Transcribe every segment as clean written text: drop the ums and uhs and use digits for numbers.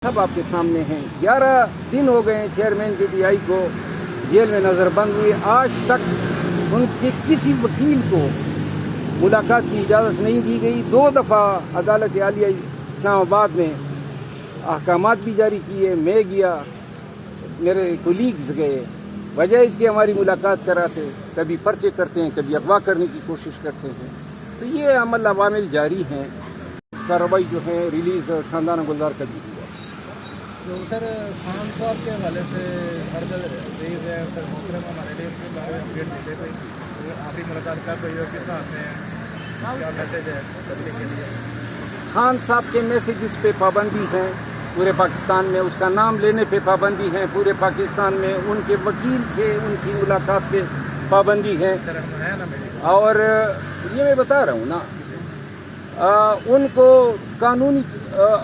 سب آپ کے سامنے ہیں۔ 11 دن ہو گئے ہیں چیئرمین پی ٹی آئی کو جیل میں نظر بند ہوئے، آج تک ان کے کسی وکیل کو ملاقات کی اجازت نہیں دی گئی۔ 2 دفعہ عدالت عالیہ اسلام آباد میں احکامات بھی جاری کیے، میں گیا، میرے کولیگز گئے، وجہ اس کی ہماری ملاقات کراتے، کبھی پرچے کرتے ہیں، کبھی اغوا کرنے کی کوشش کرتے ہیں۔ تو یہ عوامل جاری ہیں۔ کارروائی جو ہے ریلیز خاندان گلزار کا بھی ہوا۔ تو سر خان صاحب کے حوالے سے ہر جگہ محترم ہمارے لیے اپڈیٹ دیتے تھے، آپ کی ملاقات کب ہوئی اور کس ساتھ میں کیا میسج ہے تبلیغ کے لیے؟ خان صاحب کے میسیجز پہ پابندی ہے پورے پاکستان میں، اس کا نام لینے پہ پابندی ہے پورے پاکستان میں، ان کے وکیل سے ان کی ملاقات پہ پابندی ہے، اور یہ میں بتا رہا ہوں نا، ان کو قانونی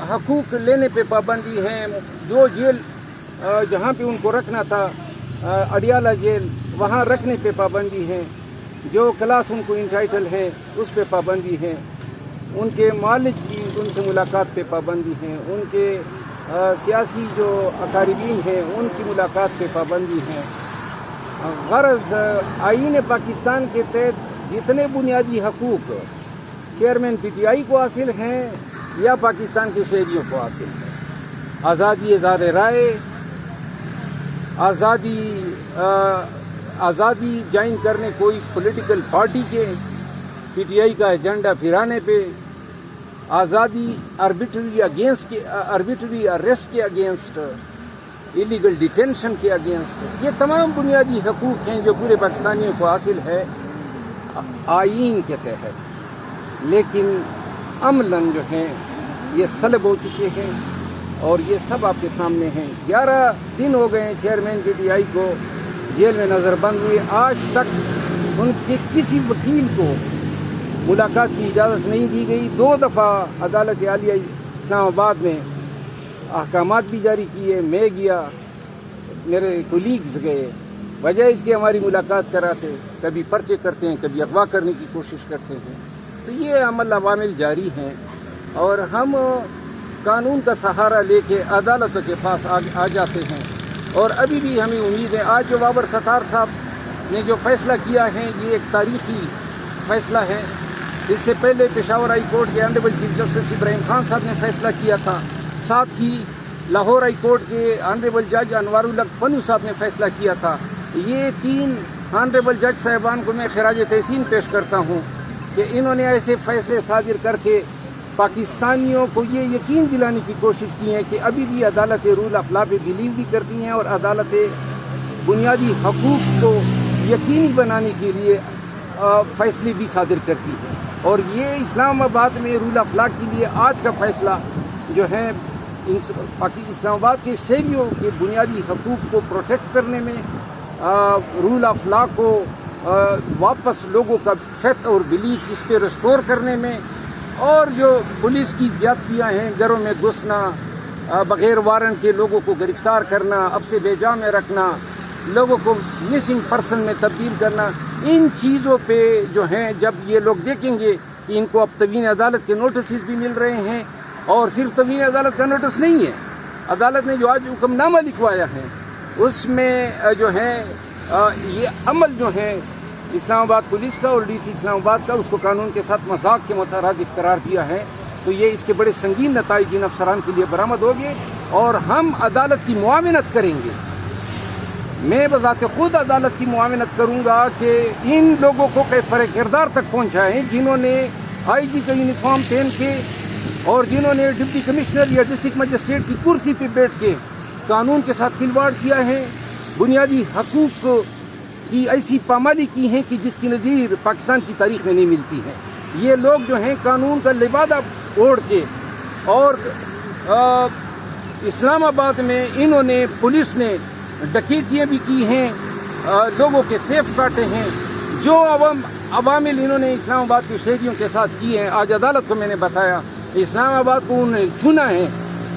حقوق لینے پہ پابندی ہے۔ جو جیل جہاں پہ ان کو رکھنا تھا اڈیالہ جیل، وہاں رکھنے پہ پابندی ہے۔ جو کلاس ان کو انٹائٹل ہے اس پہ پابندی ہے۔ ان کے مالج کی ان سے ملاقات پہ پابندی ہے۔ ان کے سیاسی جو اقاربین ہیں ان کی ملاقات پہ پابندی ہے۔ غرض آئین پاکستان کے تحت جتنے بنیادی حقوق چیئرمین پی ٹی آئی کو حاصل ہیں یا پاکستان کے شہریوں کو حاصل ہیں، آزادی اظہار رائے، آزادی جوائن کرنے کوئی پولیٹیکل پارٹی کے، پی ٹی آئی کا ایجنڈا پھرانے پہ، آزادی آربیٹری اریسٹ کے اگینسٹ، ایلیگل ڈیٹینشن کے اگینسٹ، یہ تمام بنیادی حقوق ہیں جو پورے پاکستانیوں کو حاصل ہے آئین کے تحت، لیکن عملاً جو ہیں یہ سلب ہو چکے ہیں، اور یہ سب آپ کے سامنے ہیں۔ 11 دن ہو گئے ہیں چیئرمین پی ٹی آئی کو جیل میں نظر بند ہوئے، آج تک ان کے کسی وکیل کو ملاقات کی اجازت نہیں دی گئی۔ 2 دفعہ عدالت عالیہ اسلام آباد میں احکامات بھی جاری کیے، میں گیا، میرے کولیگز گئے، وجہ اس کی ہماری ملاقات کراتے، کبھی پرچے کرتے ہیں، کبھی اغوا کرنے کی کوشش کرتے ہیں۔ تو یہ عوامل جاری ہیں، اور ہم قانون کا سہارا لے کے عدالتوں کے پاس آ جاتے ہیں، اور ابھی بھی ہمیں امید ہے۔ آج جو بابر ستار صاحب نے جو فیصلہ کیا ہے یہ ایک تاریخی فیصلہ ہے۔ اس سے پہلے پشاور ہائی کورٹ کے آنریبل چیف جسٹس ابراہیم خان صاحب نے فیصلہ کیا تھا، ساتھ ہی لاہور ہائی کورٹ کے آنریبل جج انوار الحق پنو صاحب نے فیصلہ کیا تھا۔ یہ 3 آنریبل جج صاحبان کو میں خراج تحسین پیش کرتا ہوں کہ انہوں نے ایسے فیصلے صادر کر کے پاکستانیوں کو یہ یقین دلانے کی کوشش کی ہے کہ ابھی بھی عدالت رول آف لا پہ بلیو بھی کرتی ہیں، اور عدالت بنیادی حقوق کو یقینی بنانے کے لیے فیصلے بھی صادر کرتی ہے۔ اور یہ اسلام آباد میں رول آف لا کے لیے آج کا فیصلہ جو ہے اسلام آباد کے شہریوں کے بنیادی حقوق کو پروٹیکٹ کرنے میں، رول آف لا کو واپس لوگوں کا فیتھ اور بلیف اس پہ ریسٹور کرنے میں، اور جو پولیس کی زیادتیاں ہیں، گھروں میں گھسنا، بغیر وارنٹ کے لوگوں کو گرفتار کرنا، اب سے بے جا میں رکھنا، لوگوں کو مسنگ پرسن میں تبدیل کرنا، ان چیزوں پہ جو ہیں جب یہ لوگ دیکھیں گے کہ ان کو اب توہین عدالت کے نوٹسز بھی مل رہے ہیں، اور صرف توہین عدالت کا نوٹس نہیں ہے، عدالت نے جو آج حکم نامہ لکھوایا ہے اس میں جو ہے یہ عمل جو ہے اسلام آباد پولیس کا اور ڈی سی اسلام آباد کا، اس کو قانون کے ساتھ مذاق کے مترادف قرار دیا ہے۔ تو یہ اس کے بڑے سنگین نتائج ان افسران کے لیے برآمد ہوں گے، اور ہم عدالت کی معاونت کریں گے۔ میں بذات خود عدالت کی معاونت کروں گا کہ ان لوگوں کو کیفر کردار تک پہنچائیں جنہوں نے آئی جی کا یونیفارم پہن کے، اور جنہوں نے ڈپٹی کمشنر یا ڈسٹرکٹ مجسٹریٹ کی کرسی پہ بیٹھ کے قانون کے ساتھ کھلواڑ کیا ہے، بنیادی حقوق کی ایسی پامالی کی ہیں کہ جس کی نظیر پاکستان کی تاریخ میں نہیں ملتی ہے۔ یہ لوگ جو ہیں قانون کا لبادہ اوڑھ کے، اور اسلام آباد میں انہوں نے، پولیس نے ڈکیتیاں بھی کی ہیں، لوگوں کے سیف کاٹے ہیں، جو عوامل انہوں نے اسلام آباد کے شہریوں کے ساتھ کیے ہیں۔ آج عدالت کو میں نے بتایا اسلام آباد کو انہوں نے چنا ہے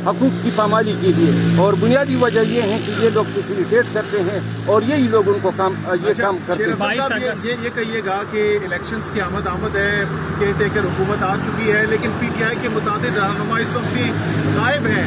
حقوق کی پامالی کے لیے، اور بنیادی وجہ یہ ہے کہ یہ لوگ فیسیلیٹیٹ کرتے ہیں، اور یہی لوگ ان کو کام کرتے ہیں۔ یہ کہیے گا کہ الیکشنز کی آمد ہے، کیئر ٹیکر حکومت آ چکی ہے، لیکن پی ٹی آئی کے متعدد رہنما اس وقت بھی غائب ہیں،